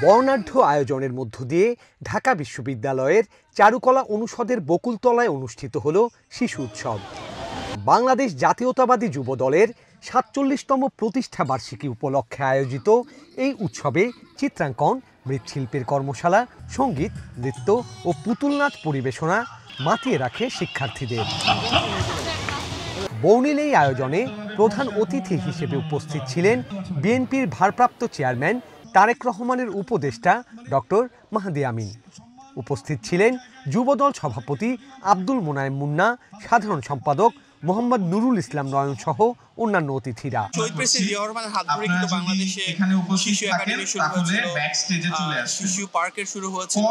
বর্ণাঢ্য আয়োজনের মধ্য দিয়ে ঢাকা বিশ্ববিদ্যালয়ের চারুকলা অনুষদের বকুলতলায় অনুষ্ঠিত হলো শিশু উৎসব। বাংলাদেশ জাতীয়তাবাদী যুব দলের ৪৭তম প্রতিষ্ঠা বার্ষিকী উপলক্ষে আয়োজিত এই উৎসবে চিত্রাঙ্কন, মৃৎশিল্পের কর্মশালা, সঙ্গীত, নৃত্য ও পুতুল নাচ পরিবেশনা মাতিয়ে রাখে শিক্ষার্থীদের। বর্ণিল এই আয়োজনে প্রধান অতিথি হিসেবে উপস্থিত ছিলেন বিএনপির ভারপ্রাপ্ত চেয়ারম্যান তারেক রহমানের উপদেষ্টা ডক্টর মাহদি আমিন। উপস্থিত ছিলেন যুবদল সভাপতি আব্দুল মোনায়েম মুন্না, সাধারণ সম্পাদক মোহাম্মদ নুরুল ইসলাম নয়ন সহ অন্যান্য অতিথিরা। শহীদ প্রেসিডেন্ট জিয়া রহমানের হাত ধরে কিন্তু বাংলাদেশে শিশু একাডেমি শুরু হয়েছিল, শিশু পার্কের শুরু হয়েছিল,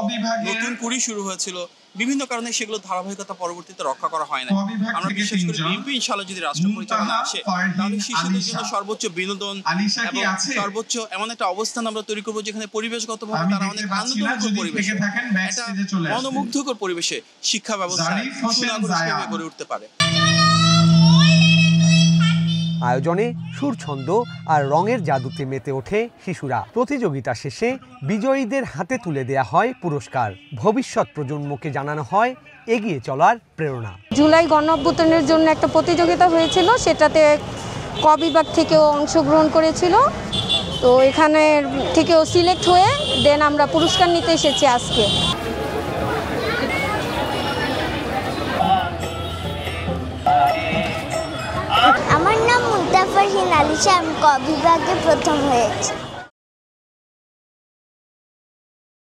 নতুন কুড়ি শুরু হয়েছিল। বিভিন্ন কারণে সেগুলো ধারাবাহিকতা পরবর্তীতে রক্ষা করা হয় না। আমরা বিশেষ করে বিএনপি ইনশাআল্লাহ যদি রাষ্ট্র পরিচালনা আসে, তাহলে শিশুদের জন্য সর্বোচ্চ বিনোদন এবং সর্বোচ্চ এমন একটা অবস্থান আমরা তৈরি করবো যেখানে পরিবেশগতভাবে তারা অনেক আনন্দমুখর পরিবেশে, একটা মনোমুগ্ধকর পরিবেশে শিক্ষা ব্যবস্থা সুনাগরিক হিসেবে গড়ে উঠতে পারে। আয়োজনে সুর, ছন্দ আর রঙের জাদুতে মেতে ওঠে শিশুরা। প্রতিযোগিতা শেষে বিজয়ীদের হাতে তুলে দেয়া হয় পুরস্কার। ভবিষ্যৎ প্রজন্মকে জানানো হয় এগিয়ে চলার প্রেরণা। জুলাই গণঅভ্যুত্থানের জন্য একটা প্রতিযোগিতা হয়েছিল, সেটাতে ক বিভাগ থেকেও অংশগ্রহণ করেছিল। তো এখানে থেকেও সিলেক্ট হয়ে দেন আমরা পুরস্কার নিতে এসেছি আজকে। আমার নাম মুনতাফারহিন আলিশা, আমি ক বিভাগে প্রথম হয়েছি।